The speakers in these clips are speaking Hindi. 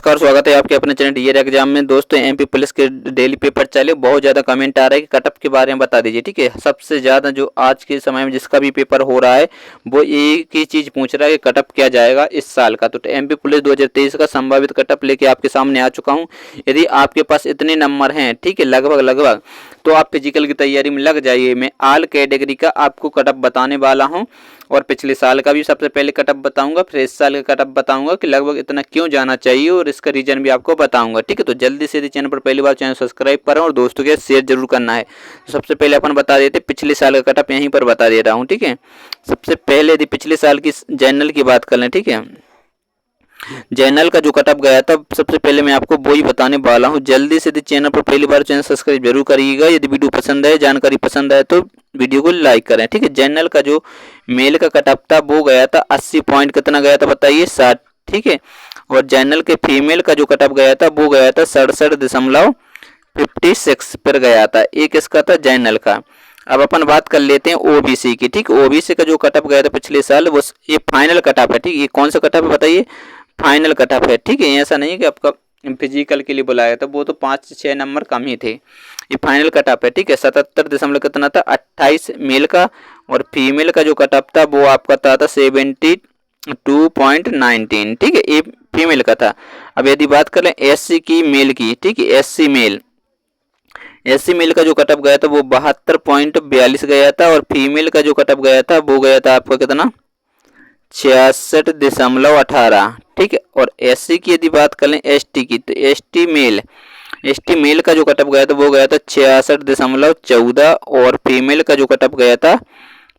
नमस्कार, स्वागत है आपके अपने चैनल ईयर एग्जाम में। दोस्तों एमपी पुलिस के डेली पेपर चले, बहुत ज़्यादा कमेंट आ रहा है कि कट ऑफ के बारे में बता दीजिए। ठीक है, सबसे ज़्यादा जो आज के समय में जिसका भी पेपर हो रहा है वो एक ही चीज़ पूछ रहा है कि कट ऑफ क्या जाएगा इस साल का। तो एमपी पुलिस 2023 का संभावित कट ऑफ लेके आपके सामने आ चुका हूँ। यदि आपके पास इतने नंबर हैं, ठीक है, लगभग तो आप फिजिकल की तैयारी में लग जाइए। मैं ऑल कैटेगरी का आपको कट ऑफ बताने वाला हूँ और पिछले साल का भी सबसे पहले कट ऑफ बताऊंगा, फिर इस साल का कट ऑफ बताऊंगा कि लगभग इतना क्यों जाना चाहिए और इसका रीजन भी आपको बताऊंगा। ठीक है, तो जल्दी से यदि चैनल पर पहली बार चैनल सब्सक्राइब करें और दोस्तों के शेयर जरूर करना है। तो सबसे पहले अपन बता देते पिछले साल का कट ऑफ, यहीं पर बता दे रहा हूँ। ठीक है, सबसे पहले यदि पिछले साल की जनरल की बात कर लें, ठीक है, जनरल का जो कट ऑफ गया था सबसे पहले मैं आपको वो ही बताने वाला हूँ। जल्दी से यदि चैनल पर पहली बार चैनल सब्सक्राइब जरूर करिएगा। यदि वीडियो पसंद है, जानकारी पसंद आए तो वीडियो को लाइक करें। ठीक है, जनरल का जो मेल का कट ऑफ था वो गया था 80 पॉइंट, कितना गया था बताइए, 60। ठीक है, और जनरल के फीमेल का जो कट ऑफ गया था वो गया था 67.56 पर गया था। एक इसका था जनरल का। अब अपन बात कर लेते हैं ओबीसी की। ठीक, ओबीसी का जो कट ऑफ गया था पिछले साल वो ये फाइनल कट ऑफ है। ठीक, ये कौन सा कट ऑफ है बताइए, फाइनल कट ऑफ है। ठीक है, ऐसा नहीं है कि आपका फिजिकल के लिए बुलाया था, वो तो 5-6 नंबर कम ही थे। ये फाइनल कट ऑफ है। ठीक है, 77 दशमलव कितना था, 28 मेल का, और फीमेल का जो कट ऑफ था वो आपका था 72.19। ठीक है, ये फीमेल का था। अब यदि बात करें एससी की मेल की, ठीक है, एससी मेल का जो कट ऑफ गया था वो 72.42 गया था, और फीमेल का जो कट ऑफ गया था वो गया था आपका कितना, 66.18। ठीक है, और एससी की यदि बात करें एसटी की, तो एसटी मेल का जो कट ऑफ गया था वो गया था 66.14, और फीमेल का जो कट ऑफ गया था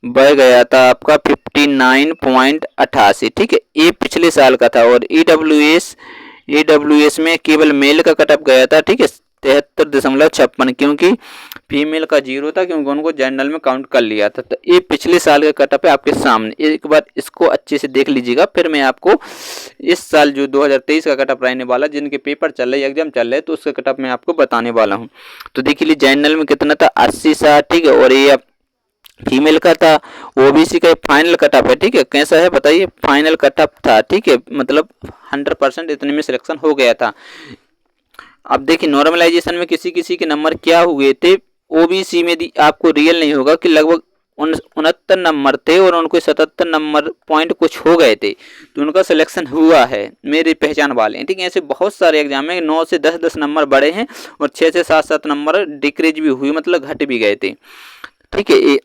वह गया था आपका 59.88। ठीक है, ये पिछले साल का था। और ईडब्ल्यूएस में केवल मेल का कट ऑफ गया था, ठीक है, 73.56, क्योंकि फीमेल का 0 था, क्योंकि उनको जनरल में काउंट कर लिया था। तो ये पिछले साल का कट ऑफ है आपके सामने, एक बार इसको अच्छे से देख लीजिएगा। फिर मैं आपको इस साल जो 2023 का कट ऑफ रहने वाला, जिनके पेपर चल रहे, एग्जाम चल रहे, तो उसका कट ऑफ मैं आपको बताने वाला हूँ। तो देख लीजिए जनरल में कितना था, 80-60। ठीक है, और ये फीमेल का था। ओबीसी का फाइनल कट ऑफ है। ठीक है, कैसा है बताइए, फाइनल कट ऑफ था। ठीक है, मतलब 100% इतने में सिलेक्शन हो गया था। अब देखिए नॉर्मलाइजेशन में किसी किसी के नंबर क्या हुए थे, ओबीसी में आपको रियल नहीं होगा कि लगभग 69 नंबर थे और उनको 77 नंबर पॉइंट कुछ हो गए थे, तो उनका सिलेक्शन हुआ है, मेरी पहचान वाले हैं। ठीक है, ऐसे बहुत सारे एग्जाम में 9 से 10 नंबर बढ़े हैं और 6 से 7 नंबर डिक्रीज भी हुई, मतलब घट भी गए थे। ठीक है,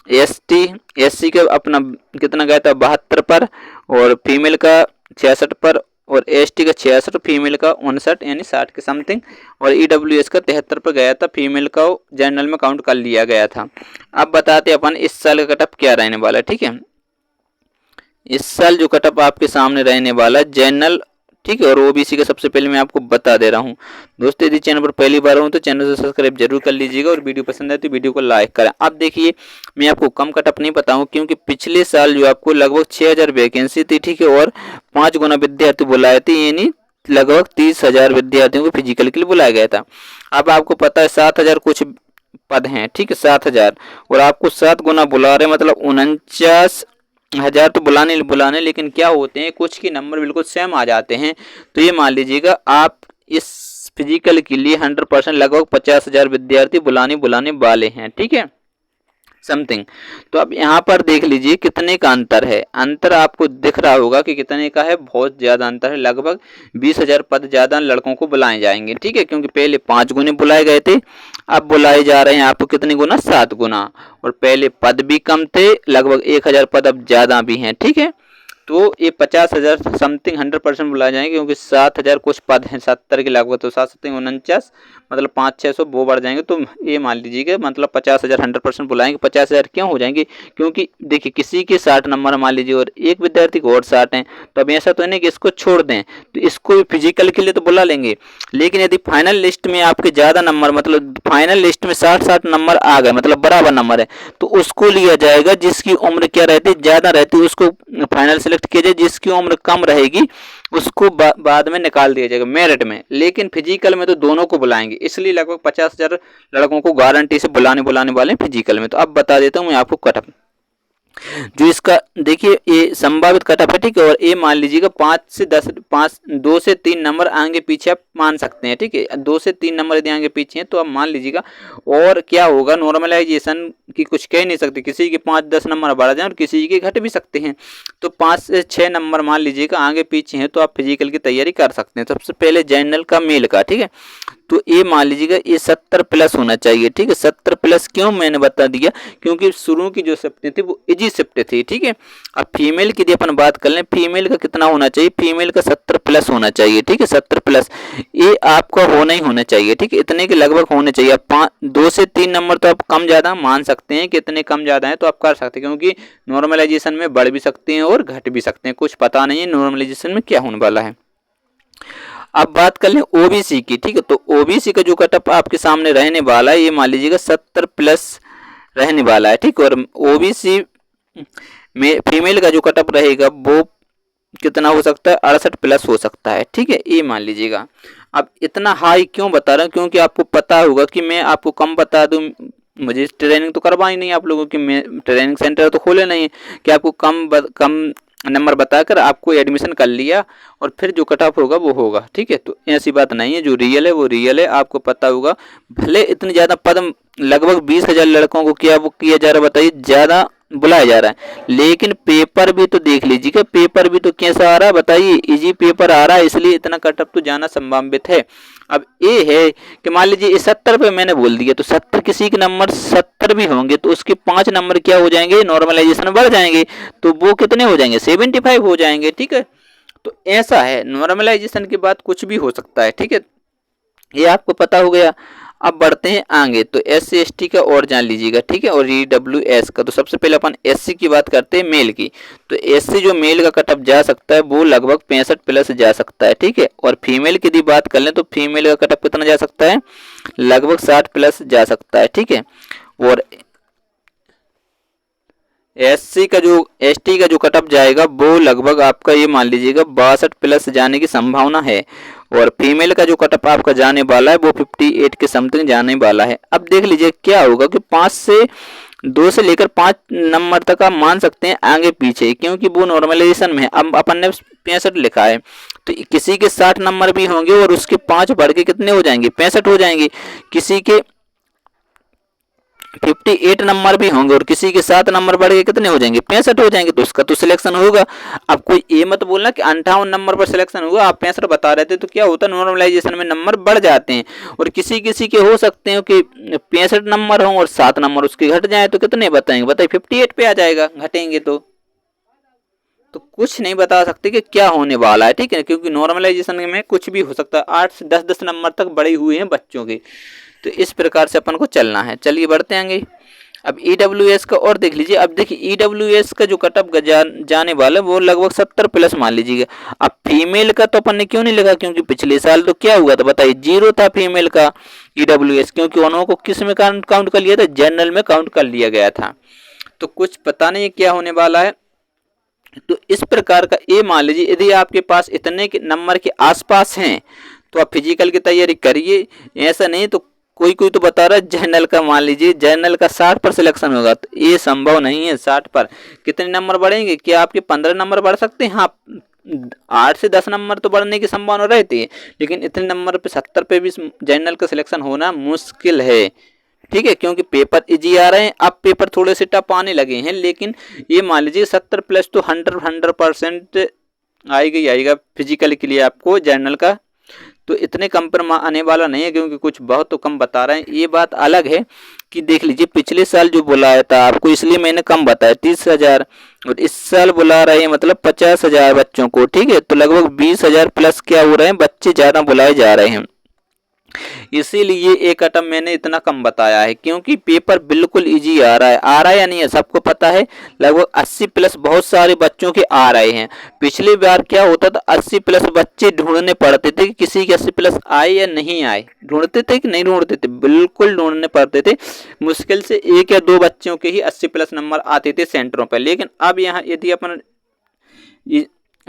एससी का अपना कितना गया था, 72 पर, और फीमेल का 66 पर, और एसटी का 66, फीमेल का 59, यानी 60 के समथिंग, और ईडब्ल्यूएस का 73 पर गया था। फीमेल का जनरल में काउंट कर लिया गया था। अब बताते अपन इस साल का कटअप क्या रहने वाला है। ठीक है, इस साल जो कटअप आपके सामने रहने वाला है जनरल, ठीक है, और ओबीसी का सबसे पहले मैं आपको बता दे रहा हूँ। दोस्तों यदि चैनल पर पहली बार हो तो चैनल से सब्सक्राइब जरूर कर लीजिएगा, और वीडियो पसंद आए तो वीडियो को लाइक करें। अब देखिए मैं आपको कम कटअप नहीं बताऊँ, क्योंकि पिछले साल जो आपको लगभग 6000 वैकेंसी थी, ठीक है, और 5 गुना विद्यार्थी बुलाए थे, यानी लगभग 30,000 विद्यार्थियों को फिजिकल के लिए बुलाया गया था। अब आपको पता है 7000 कुछ पद हैं, ठीक है, 7000, और आपको 7 गुना बुला रहे, मतलब 49,000 तो बुलाने, लेकिन क्या होते हैं कुछ के नंबर बिल्कुल सेम आ जाते हैं। तो ये मान लीजिएगा आप इस फिजिकल के लिए 100% लगभग 50,000 विद्यार्थी बुलाने वाले हैं। ठीक है, समथिंग। तो अब यहाँ पर देख लीजिए कितने का अंतर है। अंतर आपको दिख रहा होगा कि कितने का है, बहुत ज़्यादा अंतर है। लगभग 20,000 पद ज़्यादा लड़कों को बुलाए जाएंगे। ठीक है, क्योंकि पहले 5 गुने बुलाए गए थे, अब बुलाए जा रहे हैं आपको कितने गुना, 7 गुना, और पहले पद भी कम थे, लगभग 1000 पद अब ज़्यादा भी हैं। ठीक है, तो ये 50,000 समथिंग 100% बुलाए जाएंगे, क्योंकि 7,000 कुछ पद हैं 70 के लगभग, तो 7 7 49, मतलब 500-600 वो बढ़ जाएंगे। तो ये मान लीजिएगा मतलब 50,000 100% बुलाएंगे। 50,000 क्यों हो जाएंगे, क्योंकि देखिए किसी के 60 नंबर मान लीजिए और एक विद्यार्थी को और 60 हैं, तो अब ऐसा तो नहीं कि इसको छोड़ दें, तो इसको भी फिजिकल के लिए तो बुला लेंगे। लेकिन यदि फाइनल लिस्ट में आपके ज़्यादा नंबर, मतलब फाइनल लिस्ट में 60-60 नंबर आ गए, मतलब बराबर नंबर है, तो उसको लिया जाएगा जिसकी उम्र क्या रहती है, ज़्यादा रहती है, उसको फाइनल सेलेक्ट किया जाए। जिसकी उम्र कम रहेगी उसको बाद में निकाल दिया जाएगा मेरिट में। लेकिन फिजिकल में तो दोनों को बुलाएंगे, इसलिए लगभग 50,000 लड़कों को गारंटी से बुलाने वाले हैं फिजिकल में। तो अब बता देता हूँ मैं आपको कटअप। जो इसका देखिए ये संभावित कटअप है, ठीक है। और ये मान लीजिएगा 2 से 3 नंबर आगे पीछे आप मान सकते हैं, ठीक है। 2 से 3 नंबर यदि आगे पीछे हैं तो आप मान लीजिएगा। और क्या होगा, नॉर्मलाइजेशन की कुछ कह नहीं सकते, किसी के 5-10 नंबर बढ़ जाए और किसी के घट भी सकते हैं। तो 5 से 6 नंबर मान लीजिएगा आगे पीछे हैं तो आप फिजिकल की तैयारी कर सकते हैं। सबसे पहले जनरल का मेल का, ठीक है। तो ये मान लीजिएगा ये 70 प्लस होना चाहिए, ठीक है। 70 प्लस क्यों मैंने बता दिया, क्योंकि शुरू की जो शिफ्ट थी वो इजी शिफ्ट थी, ठीक है। अब फीमेल की यदि अपन बात कर लें, फीमेल का कितना होना चाहिए, फीमेल का 70 प्लस होना चाहिए, ठीक है। 70 प्लस ये आपका होना ही होना चाहिए, ठीक है। इतने के लगभग होने चाहिए। अब 2 से 3 नंबर तो आप कम ज़्यादा मान सकते हैं, कि इतने कम ज़्यादा है तो आप कर सकते हैं, क्योंकि नॉर्मलाइजेशन में बढ़ भी सकते हैं और घट भी सकते हैं, कुछ पता नहीं है नॉर्मलाइजेशन में क्या होने वाला है। अब बात कर लें ओबीसी की, ठीक है। तो ओबीसी का जो कटअप आपके सामने रहने वाला है, ये मान लीजिएगा 70 प्लस रहने वाला है, ठीक है। और ओबीसी में फीमेल का जो कटअप रहेगा वो कितना हो सकता है, 68 प्लस हो सकता है, ठीक है। ये मान लीजिएगा। अब इतना हाई क्यों बता रहा हूँ, क्योंकि आपको पता होगा कि मैं आपको कम बता दूं, मुझे ट्रेनिंग तो करवाई नहीं आप लोगों की, मैं ट्रेनिंग सेंटर तो खोले नहीं कि आपको कम नंबर बताकर आपको एडमिशन कर लिया और फिर जो कट ऑफ होगा वो होगा, ठीक है। तो ऐसी बात नहीं है, जो रियल है वो रियल है, आपको पता होगा। भले इतनी ज़्यादा पद लगभग 20,000 लड़कों को क्या वो किया जा रहा है, बताइए, ज़्यादा बुलाया जा रहा है, लेकिन पेपर भी तो देख लीजिएगा, पेपर भी तो कैसा आ रहा है बताइए, इजी पेपर आ रहा है, इसलिए इतना कट ऑफ तो जाना संभावित है। अब ये है कि मान लीजिए 70 पे मैंने बोल दिया, तो 70 किसी के नंबर 70 भी होंगे तो उसके 5 नंबर क्या हो जाएंगे, नॉर्मलाइजेशन बढ़ जाएंगे, तो वो कितने हो जाएंगे, 75 हो जाएंगे, ठीक है। तो ऐसा है, नॉर्मलाइजेशन के बाद कुछ भी हो सकता है, ठीक है। ये आपको पता हो गया। अब बढ़ते हैं आगे, तो SC ST का और जान लीजिएगा, ठीक है। और EWS का, तो सबसे पहले अपन SC की बात करते हैं, मेल की। तो SC जो मेल का कटअप जा सकता है वो लगभग 65 प्लस जा सकता है, ठीक है। और फीमेल की यदि बात कर लें तो फीमेल का कटअप कितना जा सकता है, लगभग 60 प्लस जा सकता है, ठीक है। और ST का जो कटअप जाएगा वो लगभग आपका ये मान लीजिएगा 62 प्लस जाने की संभावना है। और फीमेल का जो कटअप आपका जाने वाला है वो 58 के समथिंग जाने वाला है। अब देख लीजिए क्या होगा कि 2 से लेकर 5 नंबर तक आप मान सकते हैं आगे पीछे, क्योंकि वो नॉर्मलाइजेशन में है। अब अपन ने 65 लिखा है तो किसी के 60 नंबर भी होंगे और उसके 5 बढ़ के कितने हो जाएंगे, 65 हो जाएंगे। किसी के 58 नंबर भी होंगे और किसी के 7 नंबर बढ़ के कितने हो जाएंगे, 65 हो जाएंगे, तो उसका तो सिलेक्शन होगा। अब कोई ये मत बोलना कि 58 नंबर पर सिलेक्शन होगा, आप 65 बता रहे थे, तो क्या होता है नॉर्मलाइजेशन में नंबर बढ़ जाते हैं। और किसी किसी के हो सकते हैं कि 65 नंबर हों और 7 नंबर उसके घट जाए, तो कितने बताएंगे, बताइए 58 पे आ जाएगा घटेंगे तो कुछ नहीं बता सकते कि क्या होने वाला है, ठीक है। क्योंकि नॉर्मलाइजेशन में कुछ भी हो सकता है, 8 से 10 नंबर तक बढ़े हुए हैं बच्चों के। तो इस प्रकार से अपन को चलना है। चलिए बढ़ते आगे। अब EWS का और देख लीजिए। अब देखिए EWS का जो कटअप जाने वाला है वो लगभग 70 प्लस मान लीजिएगा। अब फीमेल का तो अपन ने क्यों नहीं लिखा, क्योंकि पिछले साल तो क्या हुआ था बताइए, 0 था फीमेल का EWS, क्योंकि उन्होंने को किस में काउंट कर लिया था, जनरल में काउंट कर लिया गया था। तो कुछ पता नहीं क्या होने वाला है। तो इस प्रकार का ये मान लीजिए, यदि आपके पास इतने के नंबर के आसपास हैं तो आप फिजिकल की तैयारी करिए। ऐसा नहीं तो कोई कोई तो बता रहा है जनरल का, मान लीजिए जनरल का 60 पर सिलेक्शन होगा, तो ये संभव नहीं है। 60 पर कितने नंबर बढ़ेंगे, क्या आपके 15 नंबर बढ़ सकते हैं, हाँ 8 से 10 नंबर तो बढ़ने की संभावना रहती है, लेकिन इतने नंबर पे 70 पे भी जनरल का सिलेक्शन होना मुश्किल है, ठीक है। क्योंकि पेपर इजी आ रहे हैं, अब पेपर थोड़े से टफ आने लगे हैं, लेकिन ये मान लीजिए 70 प्लस तो 100% आएगा फिजिकल के लिए आपको जनरल का। तो इतने कम पर आने वाला नहीं है, क्योंकि कुछ बहुत तो कम बता रहे हैं। ये बात अलग है कि देख लीजिए पिछले साल जो बुलाया था आपको, इसलिए मैंने कम बताया 30,000, और इस साल बुला रहे हैं मतलब 50,000 बच्चों को, ठीक है। तो लगभग 20,000 प्लस क्या हो रहे हैं, बच्चे ज़्यादा बुलाए जा रहे हैं। इसीलिए एक अटम मैंने इतना कम बताया है, क्योंकि पेपर बिल्कुल इजी आ रहा है या नहीं है सबको पता है। लगभग 80 प्लस बहुत सारे बच्चों के आ रहे हैं। पिछली बार क्या होता था, 80 प्लस बच्चे ढूंढने पड़ते थे कि किसी के 80 प्लस आए या नहीं आए, ढूंढते थे कि नहीं ढूंढते थे, बिल्कुल ढूंढने पड़ते थे। मुश्किल से 1 या 2 बच्चों के ही 80 प्लस नंबर आते थे सेंटरों पर। लेकिन अब यहाँ यदि अपन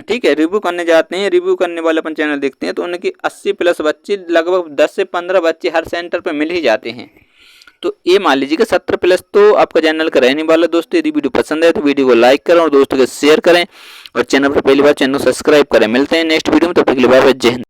ठीक है रिव्यू करने जाते हैं, रिव्यू करने वाले अपन चैनल देखते हैं, तो उनके 80 प्लस बच्चे लगभग 10 से 15 बच्चे हर सेंटर पर मिल ही जाते हैं। तो ये मान लीजिए कि 70 प्लस तो आपका जनरल का रहने वाला। दोस्तों यदि वीडियो पसंद है तो वीडियो को लाइक करें और दोस्तों के शेयर करें और चैनल पर पहली बार चैनल को सब्सक्राइब करें। मिलते हैं नेक्स्ट वीडियो में, तब तक के लिए बाय बाय, जय हिंद।